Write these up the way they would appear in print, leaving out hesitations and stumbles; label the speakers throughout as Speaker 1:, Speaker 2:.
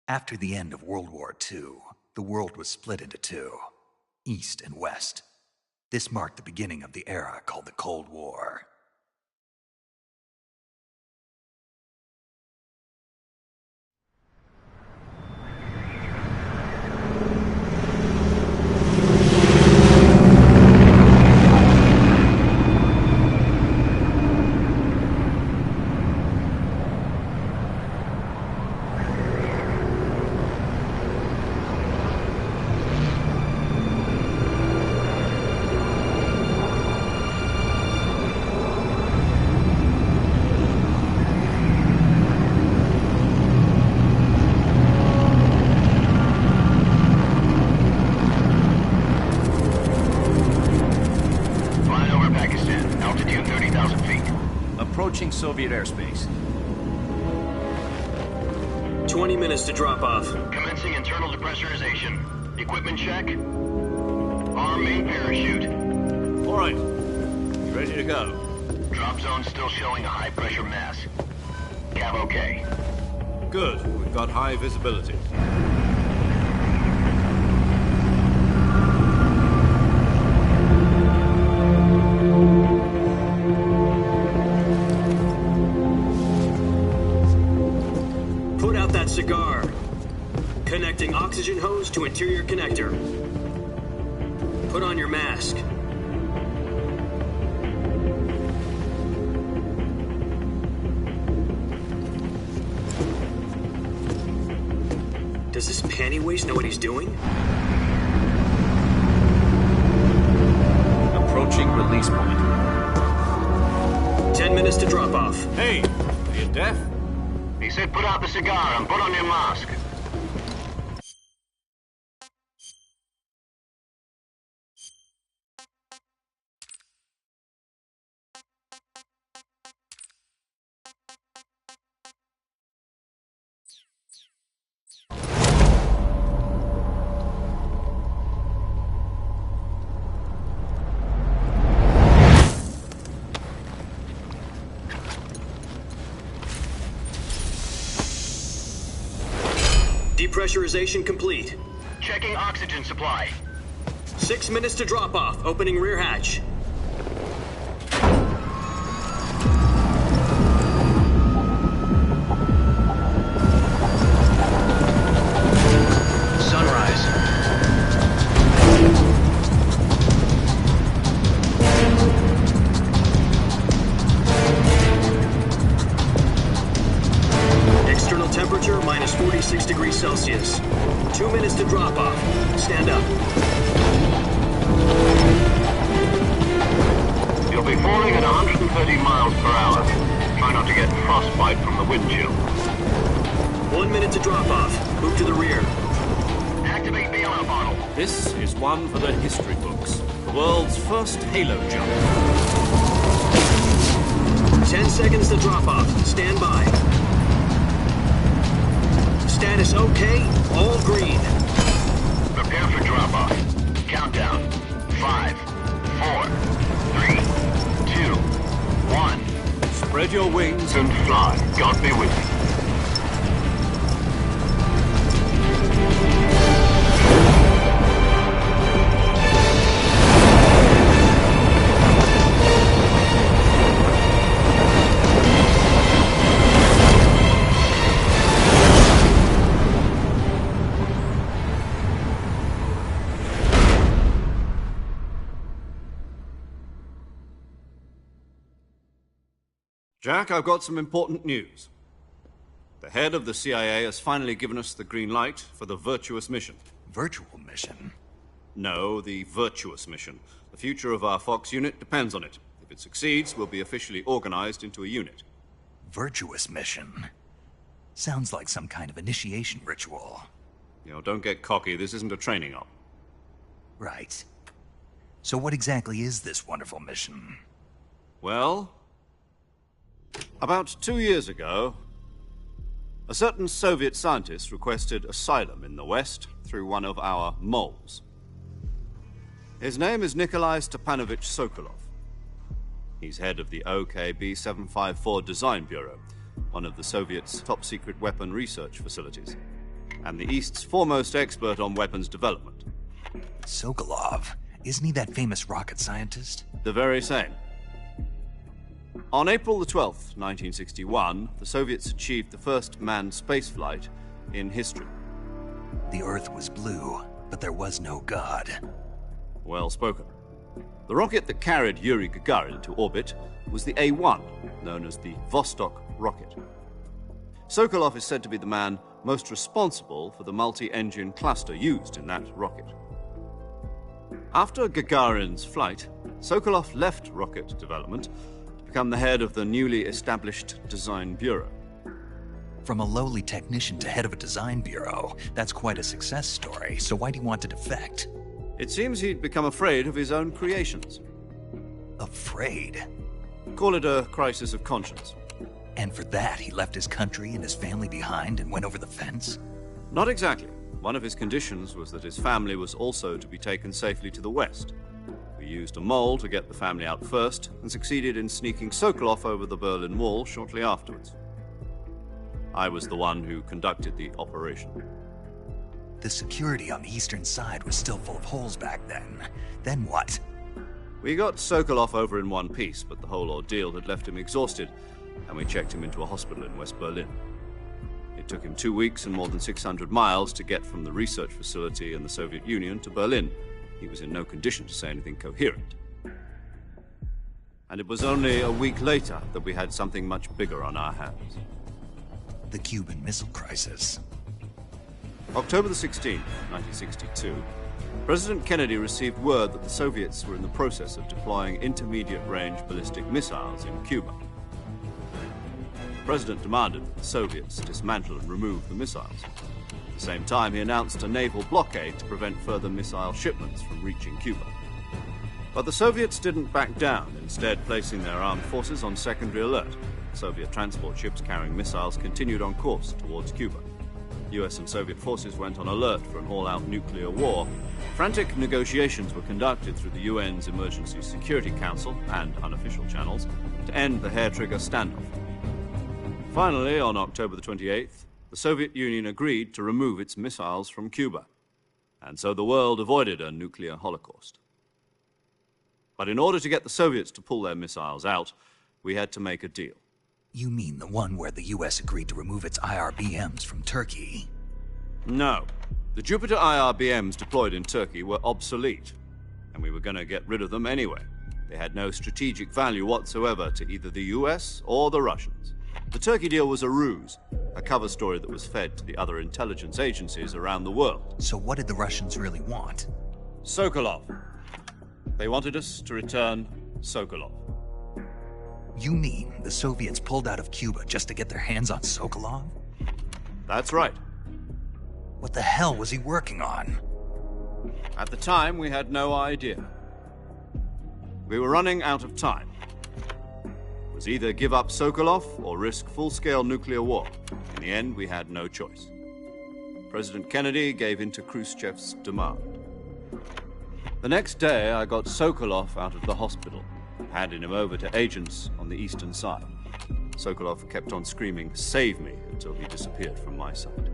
Speaker 1: After the end of World War II, the world was split into two, East and West. This marked the beginning of the era called the Cold War.
Speaker 2: Approaching Soviet airspace.
Speaker 3: 20 minutes to drop off.
Speaker 4: Commencing internal depressurization. Equipment check. Arm main parachute.
Speaker 2: All right. You ready to go?
Speaker 4: Drop zone still showing a high pressure mass. Cav okay.
Speaker 2: Good. We've got high visibility.
Speaker 3: Cigar. Connecting oxygen hose to interior connector. Put on your mask. Does this panty waste know what he's doing?
Speaker 2: Approaching release point.
Speaker 3: 10 minutes to drop off.
Speaker 2: Hey, are you deaf?
Speaker 4: He said put out the cigar and put on your mask.
Speaker 3: Depressurization complete.
Speaker 4: Checking oxygen supply.
Speaker 3: 6 minutes to drop off. Opening rear hatch.
Speaker 4: Sunrise.
Speaker 3: External temperature minus 46 degrees Celsius. 2 minutes to drop off. Stand up.
Speaker 4: You'll be falling at 130 miles per hour. Try not to get frostbite from the wind chill.
Speaker 3: 1 minute to drop off. Move to the rear.
Speaker 4: Activate the alarm bottle.
Speaker 2: This is one for the history books. The world's first halo jump.
Speaker 3: 10 seconds to drop off. Stand by. Status okay, all green.
Speaker 4: Prepare for drop-off. Countdown. 5, 4, 3, 2, 1.
Speaker 2: Spread your wings
Speaker 4: And fly. God be with you.
Speaker 2: Jack, I've got some important news. The head of the CIA has finally given us the green light for the virtuous mission.
Speaker 1: Virtual mission?
Speaker 2: No, the virtuous mission. The future of our Fox unit depends on it. If it succeeds, we'll be officially organized into a unit.
Speaker 1: Virtuous mission? Sounds like some kind of initiation ritual.
Speaker 2: You know, don't get cocky. This isn't a training op.
Speaker 1: Right. So what exactly is this wonderful mission?
Speaker 2: Well, about 2 years ago, a certain Soviet scientist requested asylum in the West through one of our moles. His name is Nikolai Stepanovich Sokolov. He's head of the OKB 754 Design Bureau, one of the Soviets' top-secret weapon research facilities. and the East's foremost expert on weapons development.
Speaker 1: Sokolov, isn't he that famous rocket scientist?
Speaker 2: The very same. On April the 12th, 1961, the Soviets achieved the first manned spaceflight in history.
Speaker 1: The Earth was blue, but there was no God.
Speaker 2: Well spoken. The rocket that carried Yuri Gagarin into orbit was the A-1, known as the Vostok rocket. Sokolov is said to be the man most responsible for the multi-engine cluster used in that rocket. After Gagarin's flight, Sokolov left rocket development to become the head of the newly established Design Bureau.
Speaker 1: From a lowly technician to head of a design bureau, that's quite a success story, so why'd he want to defect?
Speaker 2: It seems he'd become afraid of his own creations.
Speaker 1: Afraid?
Speaker 2: Call it a crisis of conscience.
Speaker 1: And for that, he left his country and his family behind and went over the fence?
Speaker 2: Not exactly. One of his conditions was that his family was also to be taken safely to the west. We used a mole to get the family out first and succeeded in sneaking Sokolov over the Berlin Wall shortly afterwards. I was the one who conducted the operation.
Speaker 1: The security on the eastern side was still full of holes back then. Then what?
Speaker 2: We got Sokolov over in one piece, but the whole ordeal had left him exhausted, and we checked him into a hospital in West Berlin. It took him 2 weeks and more than 600 miles to get from the research facility in the Soviet Union to Berlin. He was in no condition to say anything coherent. And it was only a week later that we had something much bigger on our hands.
Speaker 1: The Cuban Missile Crisis.
Speaker 2: October the 16th, 1962, President Kennedy received word that the Soviets were in the process of deploying intermediate-range ballistic missiles in Cuba. The President demanded that the Soviets dismantle and remove the missiles. At the same time, he announced a naval blockade to prevent further missile shipments from reaching Cuba. But the Soviets didn't back down, instead placing their armed forces on secondary alert. Soviet transport ships carrying missiles continued on course towards Cuba. US and Soviet forces went on alert for an all-out nuclear war. Frantic negotiations were conducted through the UN's Emergency Security Council and unofficial channels to end the hair-trigger standoff. Finally, on October the 28th, the Soviet Union agreed to remove its missiles from Cuba, and so the world avoided a nuclear holocaust. But in order to get the Soviets to pull their missiles out, we had to make a deal.
Speaker 1: You mean the one where the US agreed to remove its IRBMs from Turkey?
Speaker 2: No. The Jupiter IRBMs deployed in Turkey were obsolete, and we were going to get rid of them anyway. They had no strategic value whatsoever to either the US or the Russians. The Turkey deal was a ruse, a cover story that was fed to the other intelligence agencies around the world.
Speaker 1: So what did the Russians really want?
Speaker 2: Sokolov. They wanted us to return Sokolov.
Speaker 1: You mean the Soviets pulled out of Cuba just to get their hands on Sokolov?
Speaker 2: That's right.
Speaker 1: What the hell was he working on?
Speaker 2: At the time, we had no idea. We were running out of time. It was either give up Sokolov or risk full-scale nuclear war. In the end, we had no choice. President Kennedy gave in to Khrushchev's demand. The next day, I got Sokolov out of the hospital, handing him over to agents on the eastern side. Sokolov kept on screaming, "Save me," until he disappeared from my sight.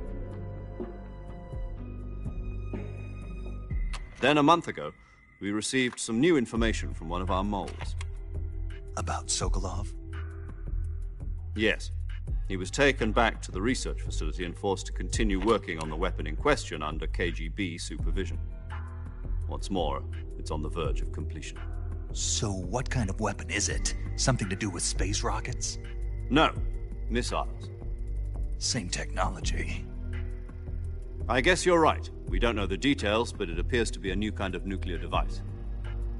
Speaker 2: Then, a month ago, we received some new information from one of our moles.
Speaker 1: About Sokolov?
Speaker 2: Yes. He was taken back to the research facility and forced to continue working on the weapon in question under KGB supervision. What's more, it's on the verge of completion.
Speaker 1: So what kind of weapon is it? Something to do with space rockets?
Speaker 2: No, missiles.
Speaker 1: Same technology.
Speaker 2: I guess you're right. We don't know the details, but it appears to be a new kind of nuclear device.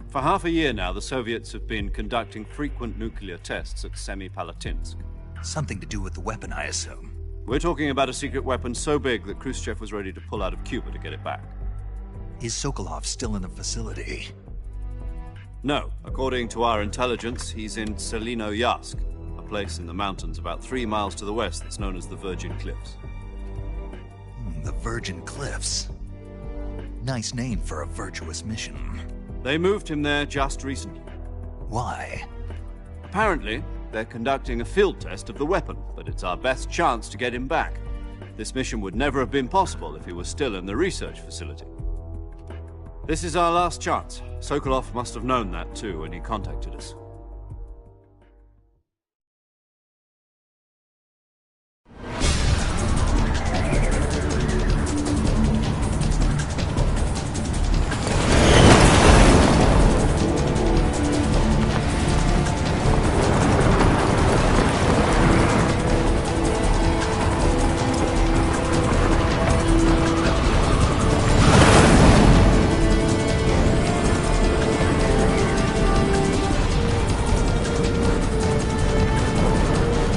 Speaker 2: For half a year now, the Soviets have been conducting frequent nuclear tests at Semipalatinsk.
Speaker 1: Something to do with the weapon, I assume.
Speaker 2: We're talking about a secret weapon so big that Khrushchev was ready to pull out of Cuba to get it back.
Speaker 1: Is Sokolov still in the facility?
Speaker 2: No. According to our intelligence, he's in Selinoyarsk, a place in the mountains about 3 miles to the west that's known as the Virgin Cliffs.
Speaker 1: The Virgin Cliffs. Nice name for a virtuous mission.
Speaker 2: They moved him there just recently.
Speaker 1: Why?
Speaker 2: Apparently, they're conducting a field test of the weapon, but it's our best chance to get him back. This mission would never have been possible if he was still in the research facility. This is our last chance. Sokolov must have known that too when he contacted us.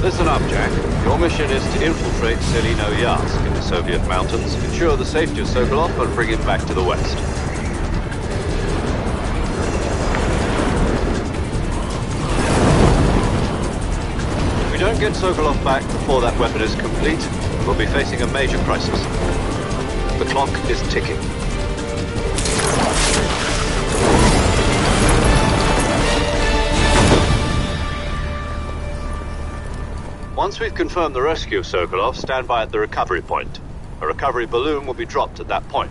Speaker 2: Listen up, Jack. Your mission is to infiltrate Selino-Yarsk in the Soviet mountains, ensure the safety of Sokolov, and bring him back to the West. If we don't get Sokolov back before that weapon is complete, we'll be facing a major crisis. The clock is ticking. Once we've confirmed the rescue of Sokolov, stand by at the recovery point. A recovery balloon will be dropped at that point.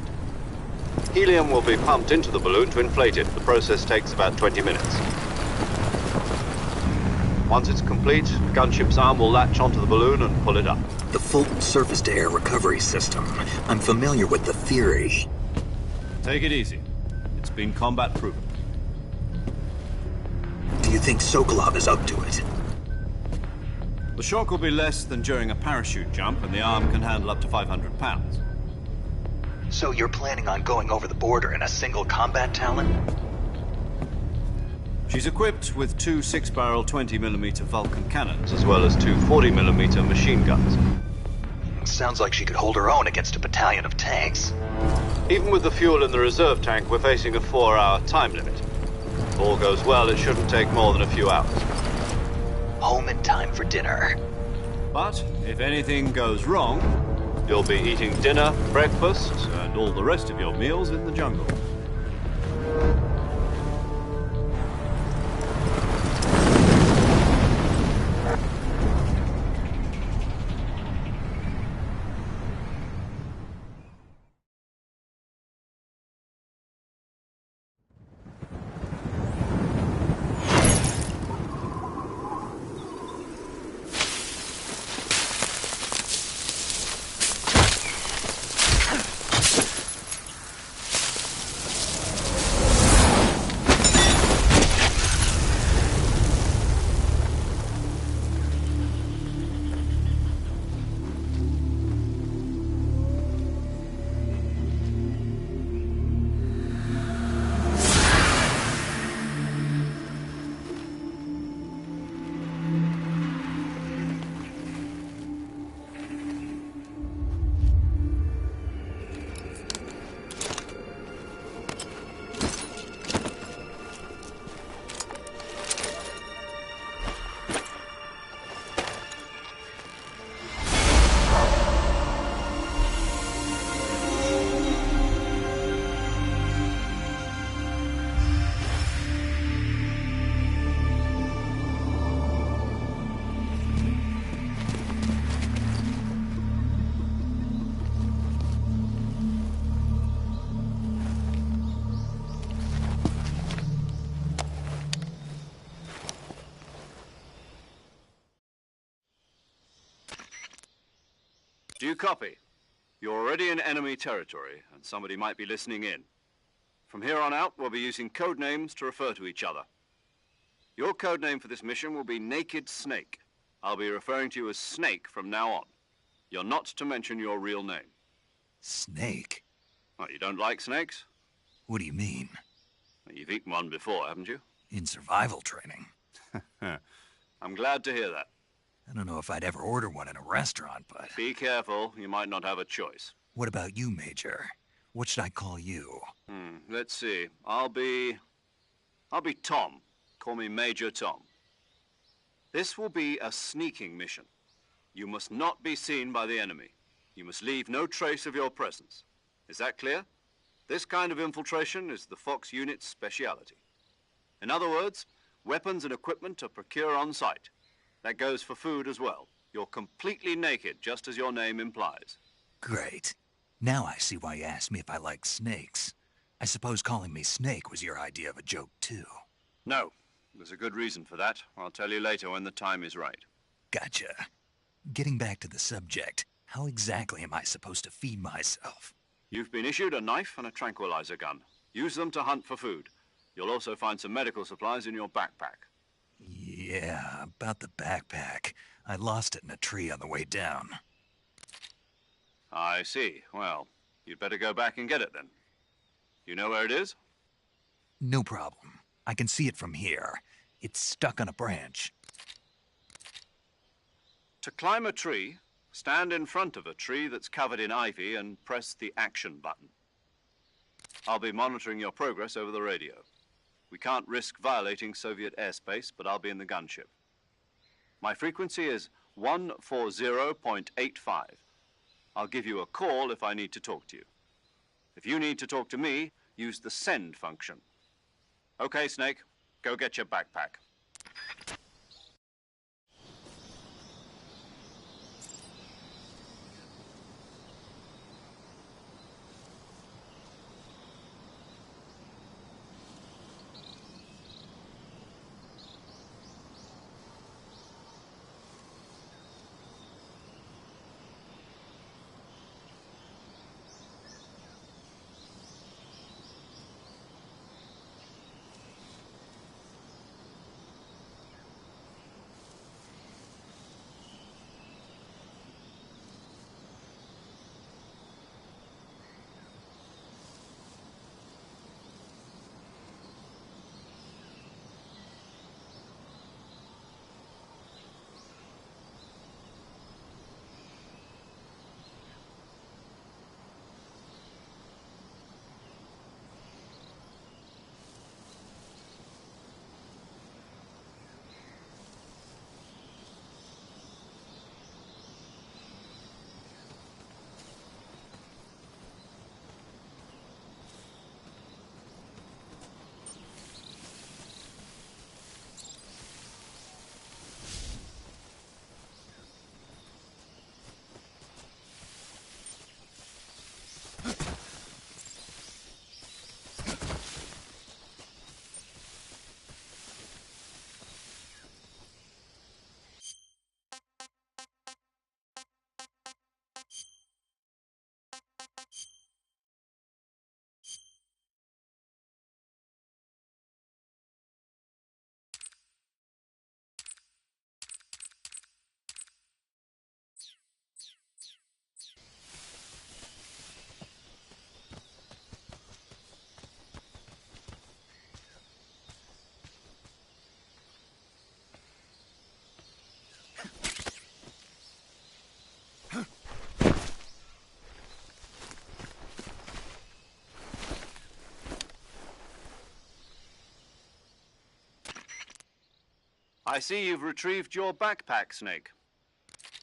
Speaker 2: Helium will be pumped into the balloon to inflate it. The process takes about 20 minutes. Once it's complete, the gunship's arm will latch onto the balloon and pull it up.
Speaker 1: The Fulton surface-to-air recovery system. I'm familiar with the theory.
Speaker 2: Take it easy. It's been combat-proven.
Speaker 1: Do you think Sokolov is up to it?
Speaker 2: The shock will be less than during a parachute jump, and the arm can handle up to 500 pounds.
Speaker 1: So you're planning on going over the border in a single combat Talon?
Speaker 2: She's equipped with two 6-barrel 20mm Vulcan cannons, as well as two 40mm machine guns.
Speaker 1: Sounds like she could hold her own against a battalion of tanks.
Speaker 2: Even with the fuel in the reserve tank, we're facing a 4-hour time limit. If all goes well, it shouldn't take more than a few hours.
Speaker 1: Home in time for dinner.
Speaker 2: But if anything goes wrong, you'll be eating dinner, breakfast, and all the rest of your meals in the jungle. Do you copy? You're already in enemy territory, and somebody might be listening in. From here on out, we'll be using code names to refer to each other. Your code name for this mission will be Naked Snake. I'll be referring to you as Snake from now on. You're not to mention your real name.
Speaker 1: Snake?
Speaker 2: Oh, you don't like snakes?
Speaker 1: What do you mean?
Speaker 2: You've eaten one before, haven't you?
Speaker 1: In survival training.
Speaker 2: I'm glad to hear that.
Speaker 1: I don't know if I'd ever order one in a restaurant, but...
Speaker 2: Be careful, you might not have a choice.
Speaker 1: What about you, Major? What should I call you?
Speaker 2: Let's see. I'll be Tom. Call me Major Tom. This will be a sneaking mission. You must not be seen by the enemy. You must leave no trace of your presence. Is that clear? This kind of infiltration is the Fox unit's speciality. In other words, weapons and equipment are procured on site. That goes for food as well. You're completely naked, just as your name implies.
Speaker 1: Great. Now I see why you asked me if I like snakes. I suppose calling me Snake was your idea of a joke, too.
Speaker 2: No, there's a good reason for that. I'll tell you later when the time is right.
Speaker 1: Gotcha. Getting back to the subject, how exactly am I supposed to feed myself?
Speaker 2: You've been issued a knife and a tranquilizer gun. Use them to hunt for food. You'll also find some medical supplies in your backpack.
Speaker 1: Yeah, about the backpack. I lost it in a tree on the way down.
Speaker 2: I see. Well, you'd better go back and get it then. You know where it is?
Speaker 1: No problem. I can see it from here. It's stuck on a branch.
Speaker 2: To climb a tree, stand in front of a tree that's covered in ivy and press the action button. I'll be monitoring your progress over the radio. We can't risk violating Soviet airspace, but I'll be in the gunship. My frequency is 140.85. I'll give you a call if I need to talk to you. If you need to talk to me, use the send function. Okay, Snake, go get your backpack. I see you've retrieved your backpack, Snake.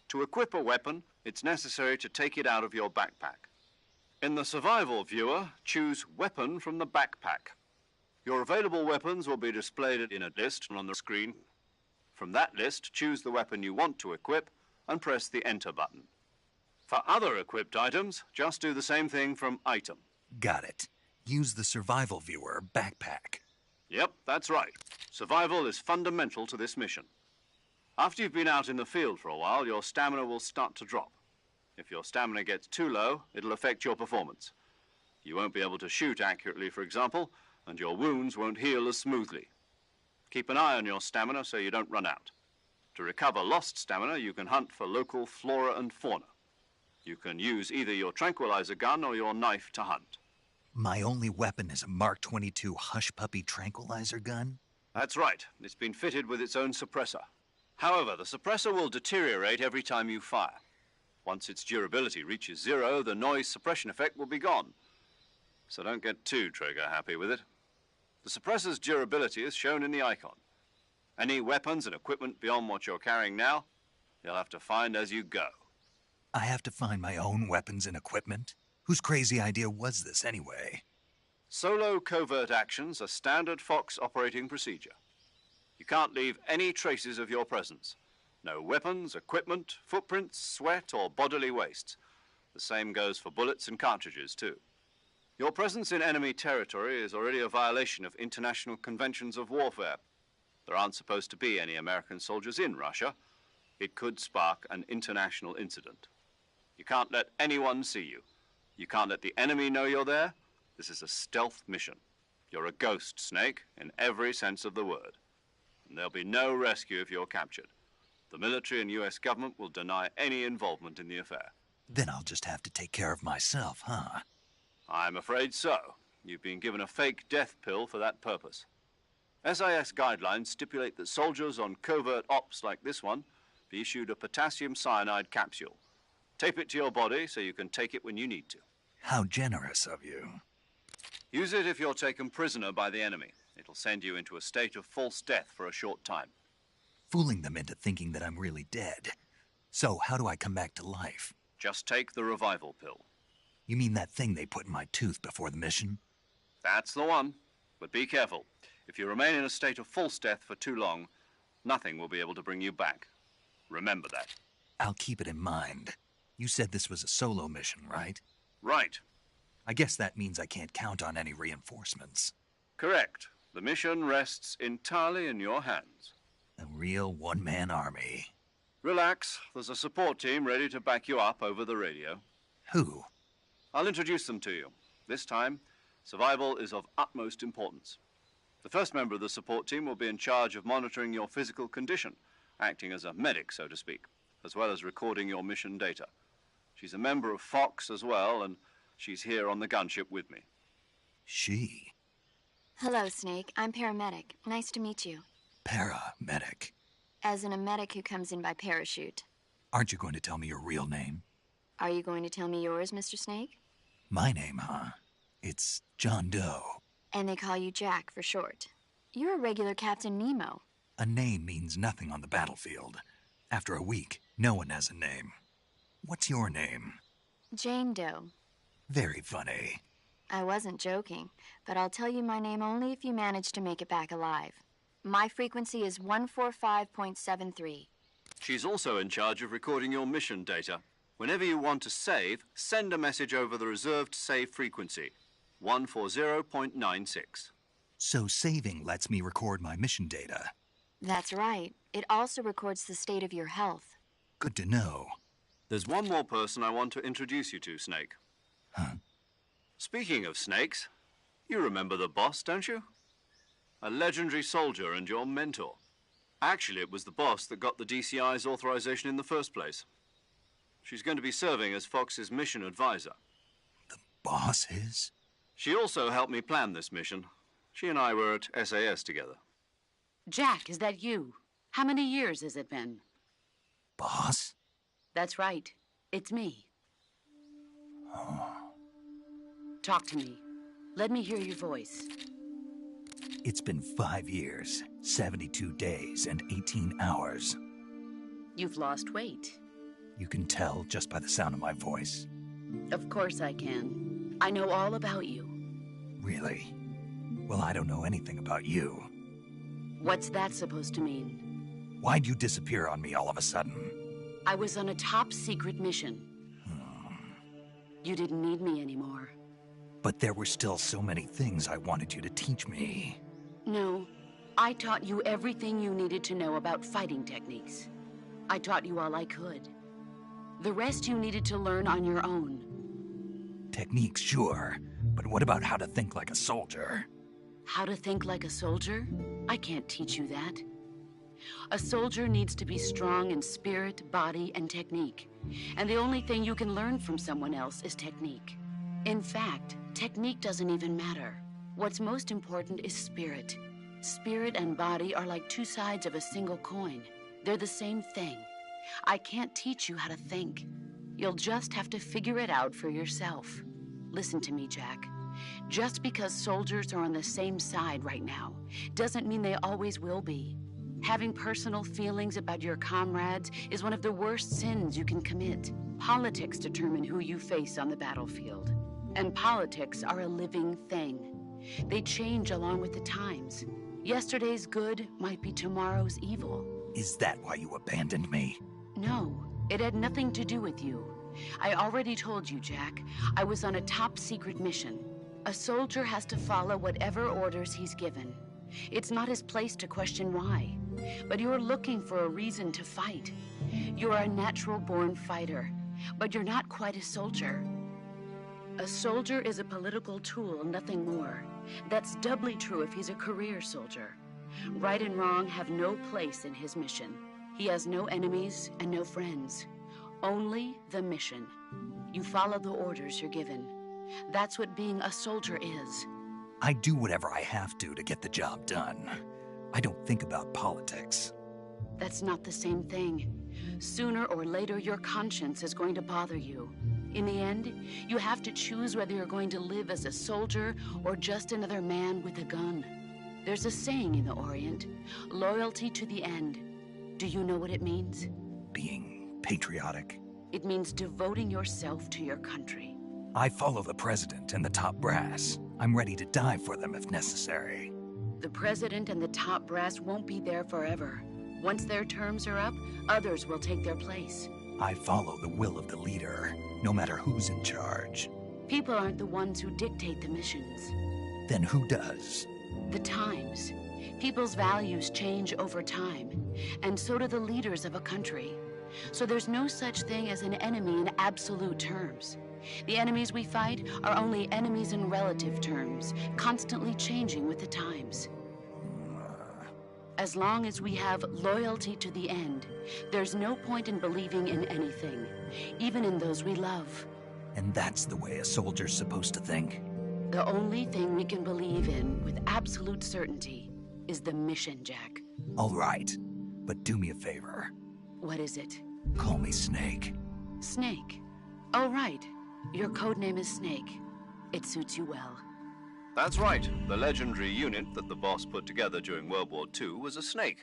Speaker 2: To equip a weapon, it's necessary to take it out of your backpack. In the survival viewer, choose Weapon from the backpack. Your available weapons will be displayed in a list on the screen. From that list, choose the weapon you want to equip and press the Enter button. For other equipped items, just do the same thing from Item.
Speaker 1: Got it. Use the survival viewer backpack.
Speaker 2: Yep, that's right. Survival is fundamental to this mission. After you've been out in the field for a while, your stamina will start to drop. If your stamina gets too low, it'll affect your performance. You won't be able to shoot accurately, for example, and your wounds won't heal as smoothly. Keep an eye on your stamina so you don't run out. To recover lost stamina, you can hunt for local flora and fauna. You can use either your tranquilizer gun or your knife to hunt.
Speaker 1: My only weapon is a Mark 22 Hush Puppy tranquilizer gun?
Speaker 2: That's right. It's been fitted with its own suppressor. However, the suppressor will deteriorate every time you fire. Once its durability reaches 0, the noise suppression effect will be gone. So don't get too trigger happy with it. The suppressor's durability is shown in the icon. Any weapons and equipment beyond what you're carrying now, you'll have to find as you go.
Speaker 1: I have to find my own weapons and equipment? Whose crazy idea was this anyway?
Speaker 2: Solo covert actions are standard Fox operating procedure. You can't leave any traces of your presence. No weapons, equipment, footprints, sweat, or bodily waste. The same goes for bullets and cartridges, too. Your presence in enemy territory is already a violation of international conventions of warfare. There aren't supposed to be any American soldiers in Russia. It could spark an international incident. You can't let anyone see you. You can't let the enemy know you're there. This is a stealth mission. You're a ghost, Snake, in every sense of the word. And there'll be no rescue if you're captured. The military and U.S. government will deny any involvement in the affair.
Speaker 1: Then I'll just have to take care of myself, huh?
Speaker 2: I'm afraid so. You've been given a fake death pill for that purpose. SIS guidelines stipulate that soldiers on covert ops like this one be issued a potassium cyanide capsule. Tape it to your body so you can take it when you need to.
Speaker 1: How generous of you.
Speaker 2: Use it if you're taken prisoner by the enemy. It'll send you into a state of false death for a short time.
Speaker 1: Fooling them into thinking that I'm really dead. So how do I come back to life?
Speaker 2: Just take the revival pill.
Speaker 1: You mean that thing they put in my tooth before the mission?
Speaker 2: That's the one. But be careful. If you remain in a state of false death for too long, nothing will be able to bring you back. Remember that.
Speaker 1: I'll keep it in mind. You said this was a solo mission, right?
Speaker 2: Right.
Speaker 1: I guess that means I can't count on any reinforcements.
Speaker 2: Correct. The mission rests entirely in your hands.
Speaker 1: A real one-man army.
Speaker 2: Relax. There's a support team ready to back you up over the radio.
Speaker 1: Who?
Speaker 2: I'll introduce them to you. This time, survival is of utmost importance. The first member of the support team will be in charge of monitoring your physical condition, acting as a medic, so to speak, as well as recording your mission data. She's a member of Fox as well, and she's here on the gunship with me.
Speaker 1: She?
Speaker 5: Hello, Snake. I'm paramedic. Nice to meet you.
Speaker 1: Paramedic.
Speaker 5: As in a medic who comes in by parachute.
Speaker 1: Aren't you going to tell me your real name?
Speaker 5: Are you going to tell me yours, Mr. Snake?
Speaker 1: My name, huh? It's John Doe.
Speaker 5: And they call you Jack for short. You're a regular Captain Nemo.
Speaker 1: A name means nothing on the battlefield. After a week, no one has a name. What's your name?
Speaker 5: Jane Doe.
Speaker 1: Very funny.
Speaker 5: I wasn't joking, but I'll tell you my name only if you manage to make it back alive. My frequency is 145.73.
Speaker 2: She's also in charge of recording your mission data. Whenever you want to save, send a message over the reserved save frequency, 140.96.
Speaker 1: So saving lets me record my mission data.
Speaker 5: That's right. It also records the state of your health.
Speaker 1: Good to know.
Speaker 2: There's one more person I want to introduce you to, Snake.
Speaker 1: Huh?
Speaker 2: Speaking of snakes, you remember the boss, don't you? A legendary soldier and your mentor. Actually, it was the boss that got the DCI's authorization in the first place. She's going to be serving as Fox's mission advisor.
Speaker 1: The boss is?
Speaker 2: She also helped me plan this mission. She and I were at SAS together.
Speaker 6: Jack, is that you? How many years has it been?
Speaker 1: Boss?
Speaker 6: That's right. It's me.
Speaker 1: Oh.
Speaker 6: Talk to me. Let me hear your voice.
Speaker 1: It's been 5 years, 72 days, and 18 hours.
Speaker 6: You've lost weight.
Speaker 1: You can tell just by the sound of my voice.
Speaker 6: Of course I can. I know all about you.
Speaker 1: Really? Well, I don't know anything about you.
Speaker 6: What's that supposed to mean?
Speaker 1: Why'd you disappear on me all of a sudden?
Speaker 6: I was on a top-secret mission. You didn't need me anymore.
Speaker 1: But there were still so many things I wanted you to teach me.
Speaker 6: No, I taught you everything you needed to know about fighting techniques. I taught you all I could. The rest you needed to learn on your own.
Speaker 1: Techniques, sure. But what about how to think like a soldier?
Speaker 6: How to think like a soldier? I can't teach you that. A soldier needs to be strong in spirit, body, and technique. And the only thing you can learn from someone else is technique. In fact, technique doesn't even matter. What's most important is spirit. Spirit and body are like two sides of a single coin. They're the same thing. I can't teach you how to think. You'll just have to figure it out for yourself. Listen to me, Jack. Just because soldiers are on the same side right now doesn't mean they always will be. Having personal feelings about your comrades is one of the worst sins you can commit. Politics determine who you face on the battlefield. And politics are a living thing. They change along with the times. Yesterday's good might be tomorrow's evil.
Speaker 1: Is that why you abandoned me?
Speaker 6: No, it had nothing to do with you. I already told you, Jack. I was on a top-secret mission. A soldier has to follow whatever orders he's given. It's not his place to question why. But you're looking for a reason to fight. You're a natural-born fighter, but you're not quite a soldier. A soldier is a political tool, nothing more. That's doubly true if he's a career soldier. Right and wrong have no place in his mission. He has no enemies and no friends. Only the mission. You follow the orders you're given. That's what being a soldier is.
Speaker 1: I do whatever I have to get the job done. I don't think about politics.
Speaker 6: That's not the same thing. Sooner or later, your conscience is going to bother you. In the end, you have to choose whether you're going to live as a soldier or just another man with a gun. There's a saying in the Orient, loyalty to the end. Do you know what it means?
Speaker 1: Being patriotic.
Speaker 6: It means devoting yourself to your country.
Speaker 1: I follow the president and the top brass. I'm ready to die for them if necessary.
Speaker 6: The president and the top brass won't be there forever. Once their terms are up, others will take their place.
Speaker 1: I follow the will of the leader, no matter who's in charge.
Speaker 6: People aren't the ones who dictate the missions.
Speaker 1: Then who does?
Speaker 6: The times. People's values change over time, and so do the leaders of a country. So there's no such thing as an enemy in absolute terms. The enemies we fight are only enemies in relative terms, constantly changing with the times. As long as we have loyalty to the end, there's no point in believing in anything, even in those we love.
Speaker 1: And that's the way a soldier's supposed to think?
Speaker 6: The only thing we can believe in with absolute certainty is the mission, Jack.
Speaker 1: All right, but do me a favor.
Speaker 6: What is it?
Speaker 1: Call me Snake.
Speaker 6: Snake? Oh, right. Your code name is Snake. It suits you well.
Speaker 2: That's right. The legendary unit that the boss put together during World War II was a snake.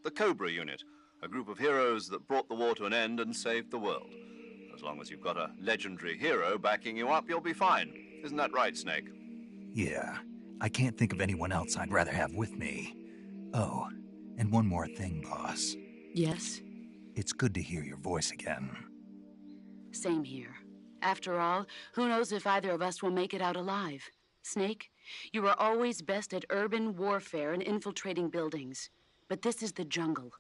Speaker 2: The Cobra unit, a group of heroes that brought the war to an end and saved the world. As long as you've got a legendary hero backing you up, you'll be fine. Isn't that right, Snake?
Speaker 1: Yeah. I can't think of anyone else I'd rather have with me. Oh, and one more thing, boss.
Speaker 6: Yes?
Speaker 1: It's good to hear your voice again.
Speaker 6: Same here. After all, who knows if either of us will make it out alive? Snake, you are always best at urban warfare and infiltrating buildings. But this is the jungle.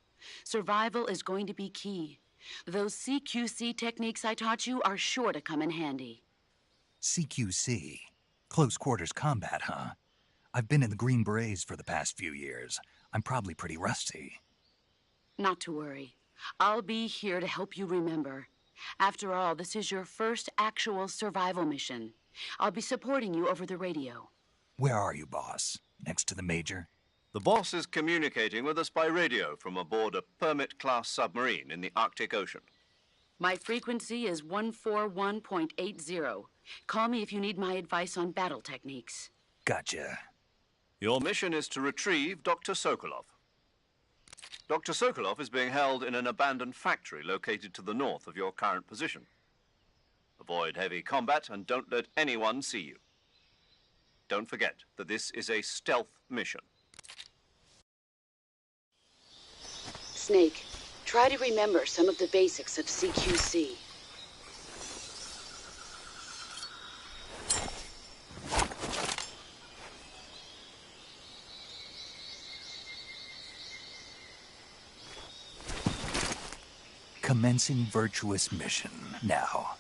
Speaker 6: Survival is going to be key. Those CQC techniques I taught you are sure to come in handy.
Speaker 1: CQC? Close quarters combat, huh? I've been in the Green Berets for the past few years. I'm probably pretty rusty.
Speaker 6: Not to worry. I'll be here to help you remember. After all, this is your first actual survival mission. I'll be supporting you over the radio.
Speaker 1: Where are you, boss? Next to the Major?
Speaker 2: The boss is communicating with us by radio from aboard a Permit-class submarine in the Arctic Ocean.
Speaker 6: My frequency is 141.80. Call me if you need my advice on battle techniques.
Speaker 1: Gotcha.
Speaker 2: Your mission is to retrieve Dr. Sokolov. Dr. Sokolov is being held in an abandoned factory located to the north of your current position. Avoid heavy combat and don't let anyone see you. Don't forget that this is a stealth mission.
Speaker 6: Snake, try to remember some of the basics of CQC.
Speaker 1: Commencing virtuous mission now.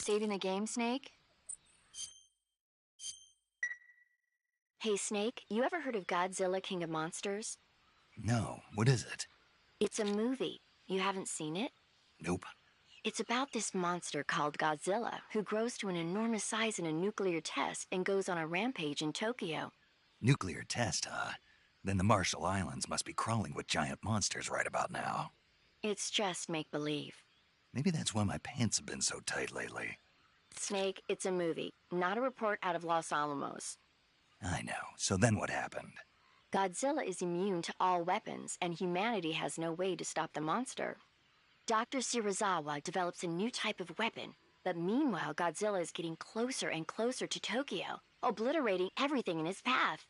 Speaker 5: Saving the game, Snake? Hey, Snake, you ever heard of Godzilla, King of Monsters?
Speaker 1: No, what is it?
Speaker 5: It's a movie. You haven't seen it?
Speaker 1: Nope.
Speaker 5: It's about this monster called Godzilla, who grows to an enormous size in a nuclear test and goes on a rampage in Tokyo.
Speaker 1: Nuclear test, huh? Then the Marshall Islands must be crawling with giant monsters right about now.
Speaker 5: It's just make-believe.
Speaker 1: Maybe that's why my pants have been so tight lately.
Speaker 5: Snake, it's a movie, not a report out of Los Alamos.
Speaker 1: I know. So then what happened?
Speaker 5: Godzilla is immune to all weapons, and humanity has no way to stop the monster. Dr. Shirazawa develops a new type of weapon, but meanwhile Godzilla is getting closer and closer to Tokyo, obliterating everything in his path.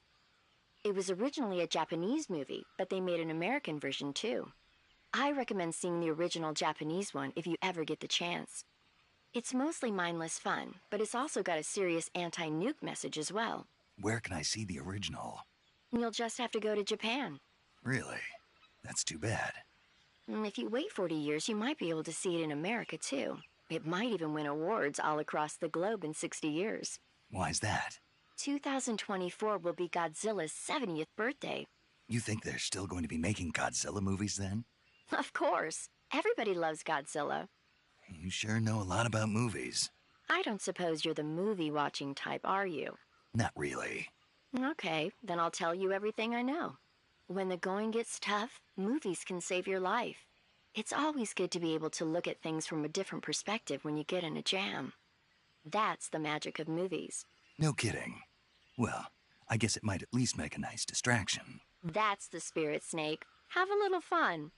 Speaker 5: It was originally a Japanese movie, but they made an American version too. I recommend seeing the original Japanese one if you ever get the chance. It's mostly mindless fun, but it's also got a serious anti-nuke message as well.
Speaker 1: Where can I see the original?
Speaker 5: You'll just have to go to Japan.
Speaker 1: Really? That's too bad.
Speaker 5: If you wait 40 years, you might be able to see it in America too. It might even win awards all across the globe in 60 years.
Speaker 1: Why's that?
Speaker 5: 2024 will be Godzilla's 70th birthday.
Speaker 1: You think they're still going to be making Godzilla movies then?
Speaker 5: Of course. Everybody loves Godzilla.
Speaker 1: You sure know a lot about movies.
Speaker 5: I don't suppose you're the movie-watching type, are you?
Speaker 1: Not really.
Speaker 5: Okay, then I'll tell you everything I know. When the going gets tough, movies can save your life. It's always good to be able to look at things from a different perspective when you get in a jam. That's the magic of movies.
Speaker 1: No kidding. Well, I guess it might at least make a nice distraction.
Speaker 5: That's the spirit, Snake. Have a little fun.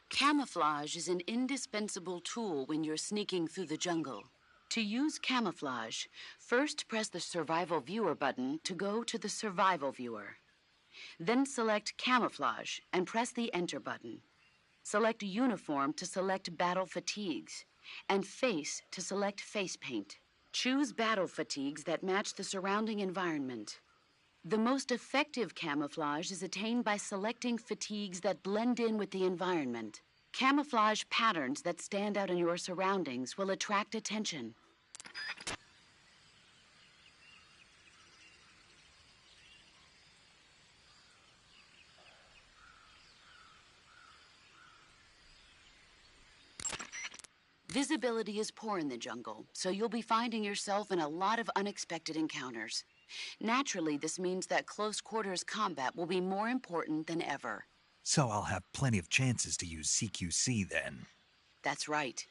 Speaker 6: Camouflage is an indispensable tool when you're sneaking through the jungle. To use camouflage, first press the Survival Viewer button to go to the Survival Viewer. Then select Camouflage and press the Enter button. Select Uniform to select Battle Fatigues, and Face to select Face Paint. Choose battle fatigues that match the surrounding environment. The most effective camouflage is attained by selecting fatigues that blend in with the environment. Camouflage patterns that stand out in your surroundings will attract attention. Visibility is poor in the jungle, so you'll be finding yourself in a lot of unexpected encounters. Naturally, this means that close quarters combat will be more important than ever.
Speaker 1: So I'll have plenty of chances to use CQC then.
Speaker 6: That's right.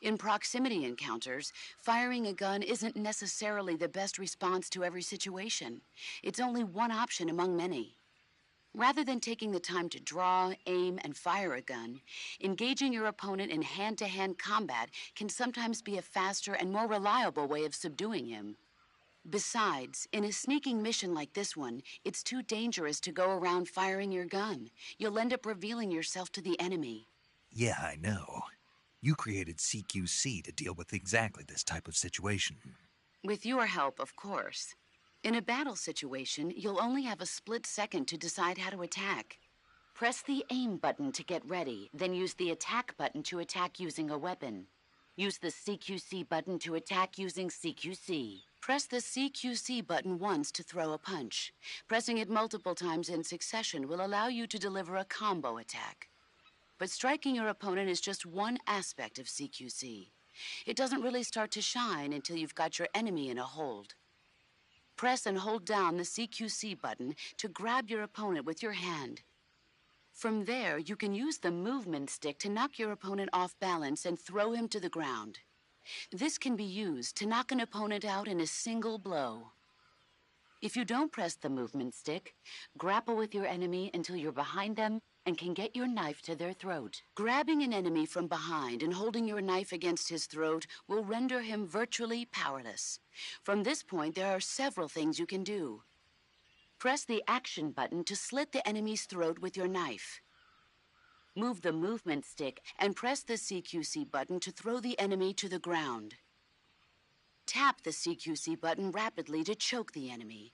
Speaker 6: In proximity encounters, firing a gun isn't necessarily the best response to every situation. It's only one option among many. Rather than taking the time to draw, aim, and fire a gun, engaging your opponent in hand-to-hand combat can sometimes be a faster and more reliable way of subduing him. Besides, in a sneaking mission like this one, it's too dangerous to go around firing your gun. You'll end up revealing yourself to the enemy.
Speaker 1: Yeah, I know. You created CQC to deal with exactly this type of situation.
Speaker 6: With your help, of course. In a battle situation, you'll only have a split second to decide how to attack. Press the aim button to get ready, then use the attack button to attack using a weapon. Use the CQC button to attack using CQC. Press the CQC button once to throw a punch. Pressing it multiple times in succession will allow you to deliver a combo attack. But striking your opponent is just one aspect of CQC. It doesn't really start to shine until you've got your enemy in a hold. Press and hold down the CQC button to grab your opponent with your hand. From there, you can use the movement stick to knock your opponent off balance and throw him to the ground. This can be used to knock an opponent out in a single blow. If you don't press the movement stick, grapple with your enemy until you're behind them and can get your knife to their throat. Grabbing an enemy from behind and holding your knife against his throat will render him virtually powerless. From this point, there are several things you can do. Press the action button to slit the enemy's throat with your knife. Move the movement stick and press the CQC button to throw the enemy to the ground. Tap the CQC button rapidly to choke the enemy.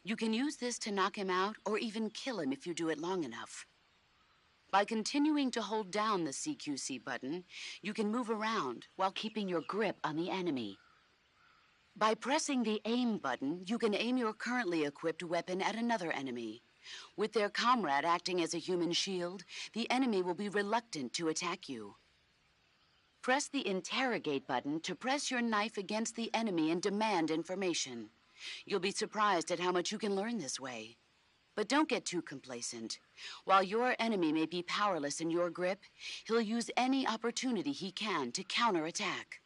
Speaker 6: You can use this to knock him out or even kill him if you do it long enough. By continuing to hold down the CQC button, you can move around while keeping your grip on the enemy. By pressing the aim button, you can aim your currently equipped weapon at another enemy. With their comrade acting as a human shield, the enemy will be reluctant to attack you. Press the interrogate button to press your knife against the enemy and demand information. You'll be surprised at how much you can learn this way. But don't get too complacent. While your enemy may be powerless in your grip, he'll use any opportunity he can to counterattack.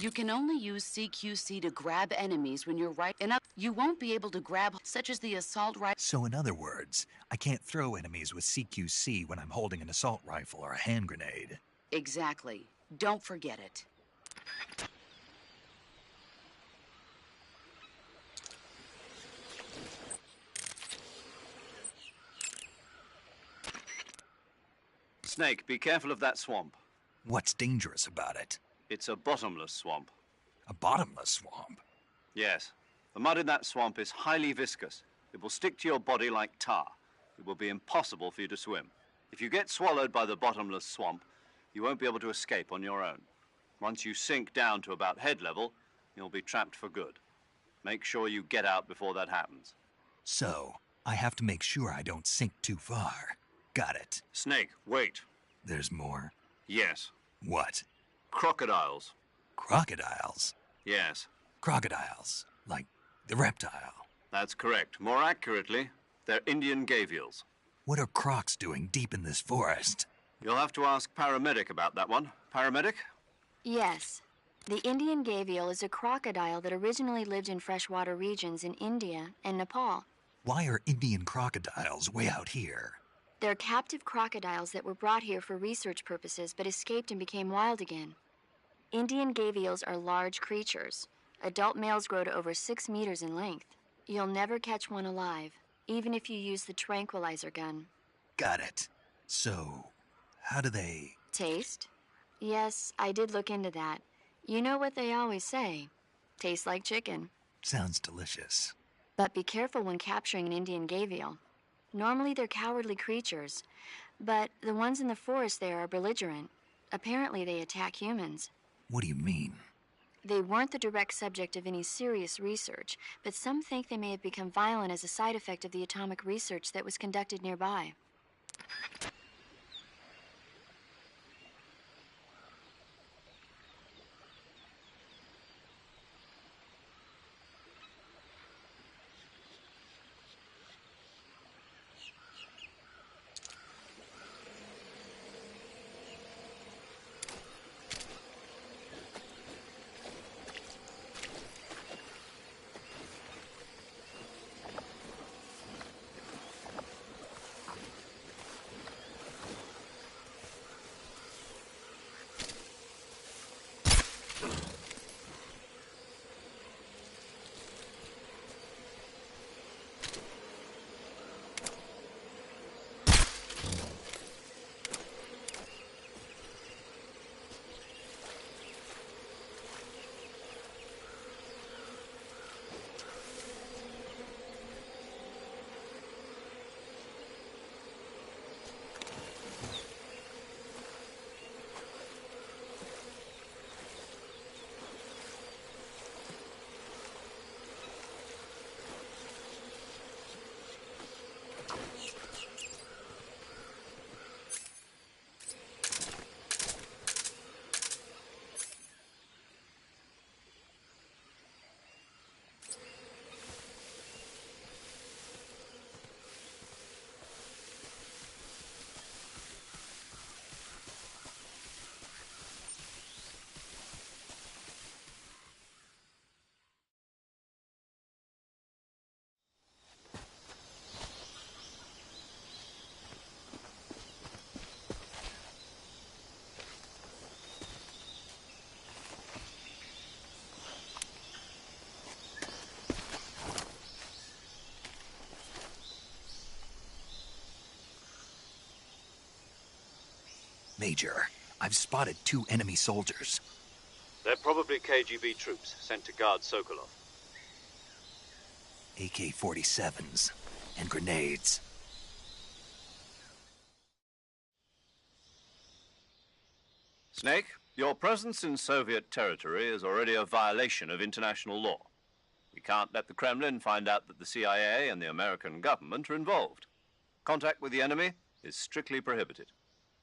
Speaker 6: You can only use CQC to grab enemies when you're right enough. You won't be able to grab such as the assault rifle.
Speaker 1: So in other words, I can't throw enemies with CQC when I'm holding an assault rifle or a hand grenade.
Speaker 6: Exactly. Don't forget it.
Speaker 2: Snake, be careful of that swamp.
Speaker 1: What's dangerous about it?
Speaker 2: It's a bottomless swamp.
Speaker 1: A bottomless swamp?
Speaker 2: Yes. The mud in that swamp is highly viscous. It will stick to your body like tar. It will be impossible for you to swim. If you get swallowed by the bottomless swamp, you won't be able to escape on your own. Once you sink down to about head level, you'll be trapped for good. Make sure you get out before that happens.
Speaker 1: So, I have to make sure I don't sink too far. Got it.
Speaker 2: Snake, wait.
Speaker 1: There's more?
Speaker 2: Yes.
Speaker 1: What?
Speaker 2: Crocodiles.
Speaker 1: Crocodiles?
Speaker 2: Yes.
Speaker 1: Crocodiles. Like the reptile.
Speaker 2: That's correct. More accurately, they're Indian gavials.
Speaker 1: What are crocs doing deep in this forest?
Speaker 2: You'll have to ask Paramedic about that one. Paramedic?
Speaker 5: Yes. The Indian gavial is a crocodile that originally lived in freshwater regions in India and Nepal.
Speaker 1: Why are Indian crocodiles way out here?
Speaker 5: They're captive crocodiles that were brought here for research purposes but escaped and became wild again. Indian gavials are large creatures. Adult males grow to over 6 meters in length. You'll never catch one alive, even if you use the tranquilizer gun.
Speaker 1: Got it. So, how do they...
Speaker 5: Taste? Yes, I did look into that. You know what they always say. Tastes like chicken.
Speaker 1: Sounds delicious.
Speaker 5: But be careful when capturing an Indian gavial. Normally they're cowardly creatures, but the ones in the forest there are belligerent. Apparently they attack humans.
Speaker 1: What do you mean?
Speaker 5: They weren't the direct subject of any serious research, but some think they may have become violent as a side effect of the atomic research that was conducted nearby.
Speaker 1: Major, I've spotted 2 enemy soldiers.
Speaker 2: They're probably KGB troops sent to guard Sokolov.
Speaker 1: AK-47s and grenades.
Speaker 2: Snake, your presence in Soviet territory is already a violation of international law. We can't let the Kremlin find out that the CIA and the American government are involved. Contact with the enemy is strictly prohibited.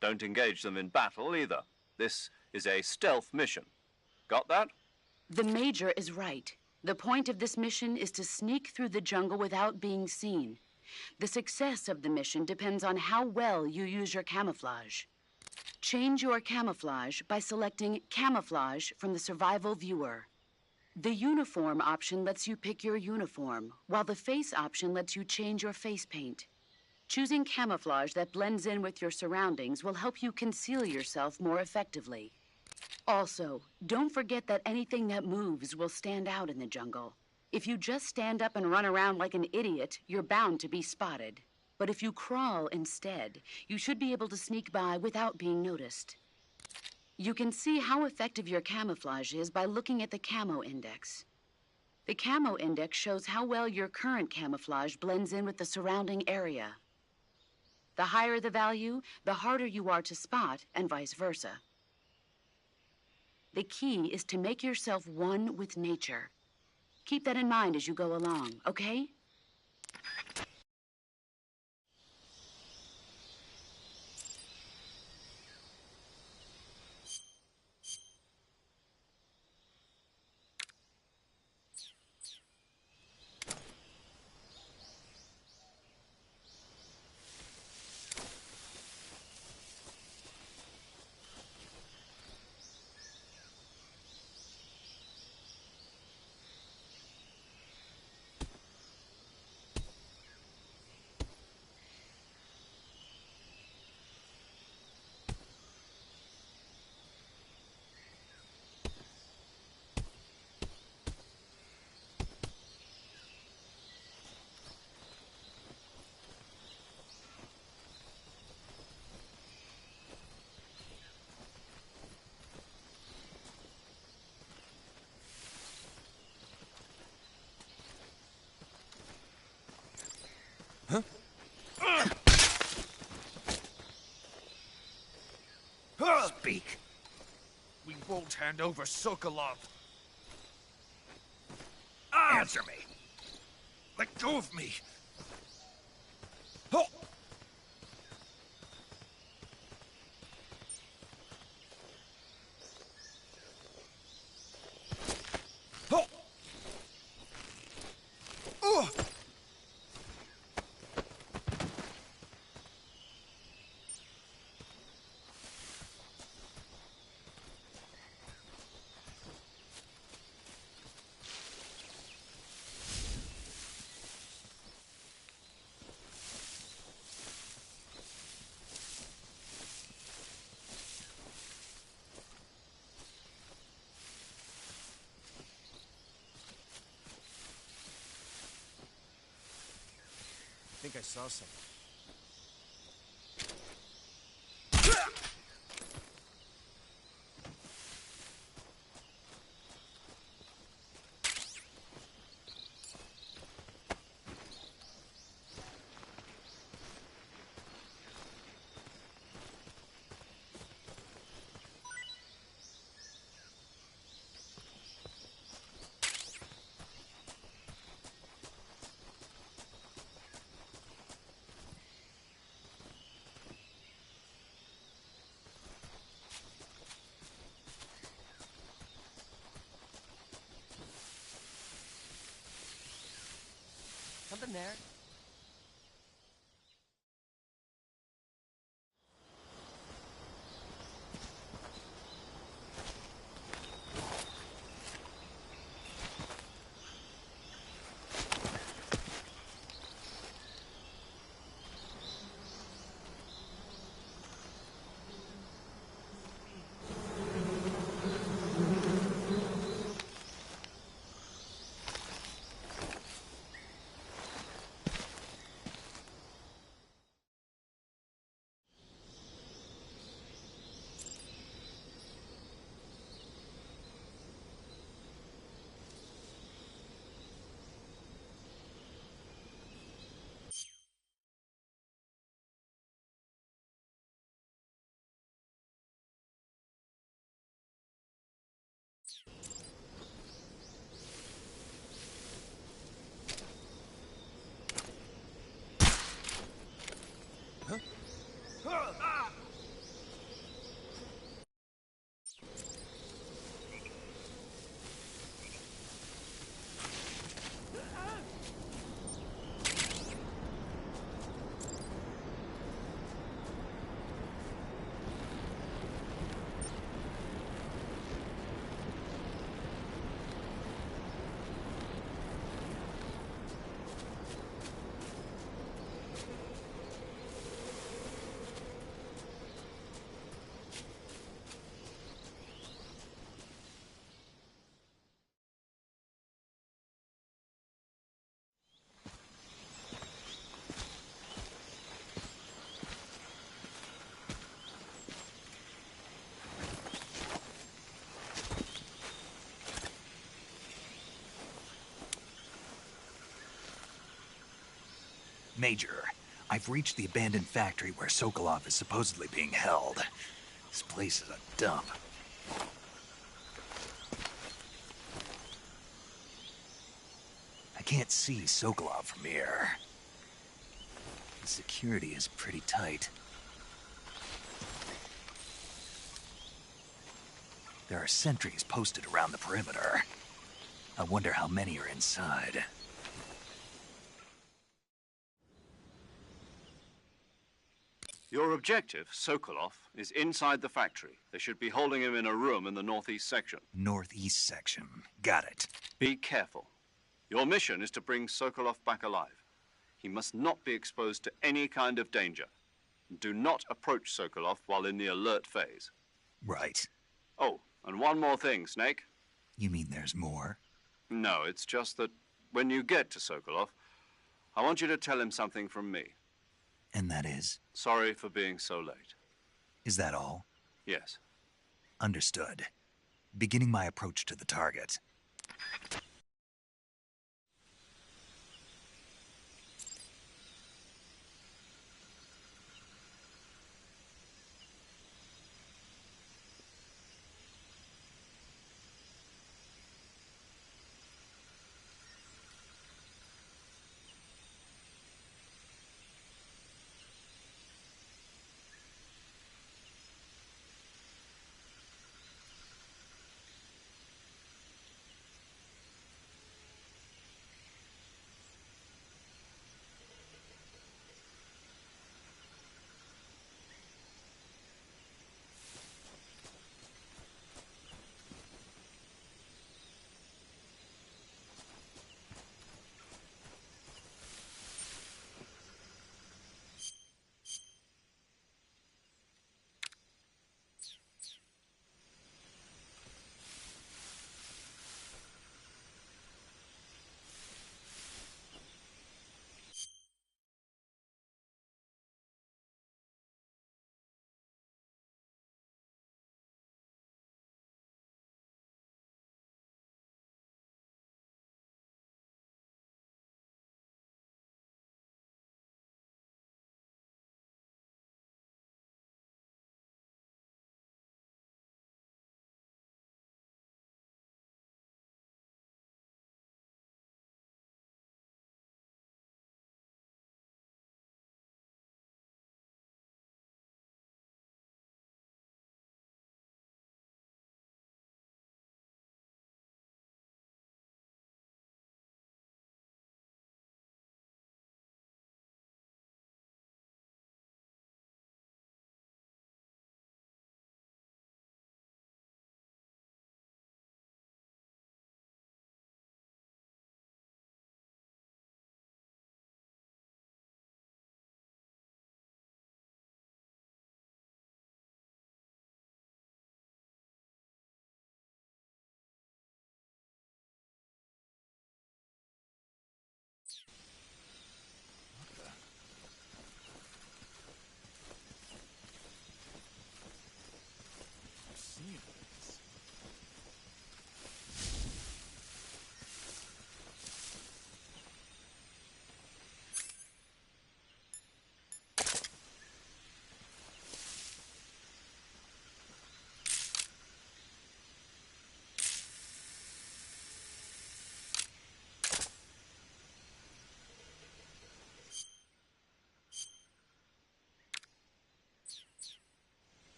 Speaker 2: Don't engage them in battle either. This is a stealth mission. Got that?
Speaker 6: The Major is right. The point of this mission is to sneak through the jungle without being seen. The success of the mission depends on how well you use your camouflage. Change your camouflage by selecting Camouflage from the Survival Viewer. The Uniform option lets you pick your uniform, while the Face option lets you change your face paint. Choosing camouflage that blends in with your surroundings will help you conceal yourself more effectively. Also, don't forget that anything that moves will stand out in the jungle. If you just stand up and run around like an idiot, you're bound to be spotted. But if you crawl instead, you should be able to sneak by without being noticed. You can see how effective your camouflage is by looking at the Camo Index. The Camo Index shows how well your current camouflage blends in with the surrounding area. The higher the value, the harder you are to spot, and vice versa. The key is to make yourself one with nature. Keep that in mind as you go along, okay?
Speaker 1: Speak.
Speaker 7: We won't hand over Sokolov.
Speaker 1: Answer me.
Speaker 7: Let go of me. I think I saw something. Something there.
Speaker 1: Major, I've reached the abandoned factory where Sokolov is supposedly being held. This place is a dump. I can't see Sokolov from here. The security is pretty tight. There are sentries posted around the perimeter. I wonder how many are inside.
Speaker 2: Your objective, Sokolov, is inside the factory. They should be holding him in a room in the northeast section.
Speaker 1: Northeast section. Got it.
Speaker 2: Be careful. Your mission is to bring Sokolov back alive. He must not be exposed to any kind of danger. Do not approach Sokolov while in the alert phase.
Speaker 1: Right.
Speaker 2: Oh, and one more thing, Snake.
Speaker 1: You mean there's more?
Speaker 2: No, it's just that when you get to Sokolov, I want you to tell him something from me.
Speaker 1: And that is?
Speaker 2: Sorry for being so late.
Speaker 1: Is that all?
Speaker 2: Yes.
Speaker 1: Understood. Beginning my approach to the target.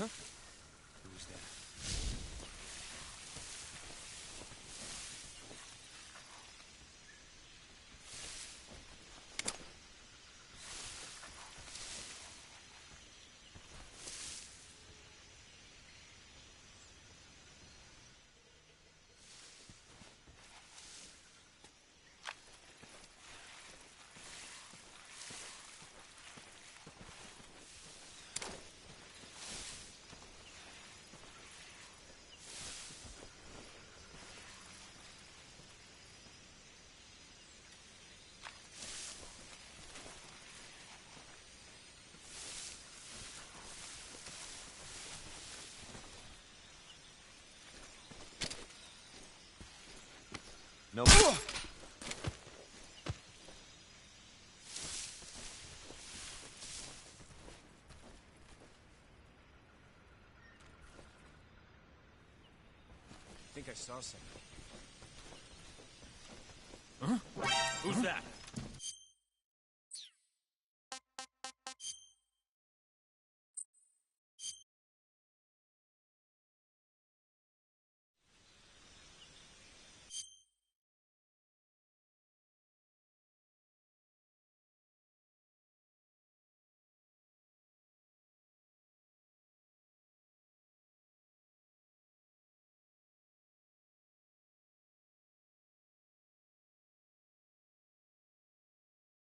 Speaker 7: Who's that?
Speaker 8: Nope.
Speaker 7: I think I saw something. Huh? Who's that?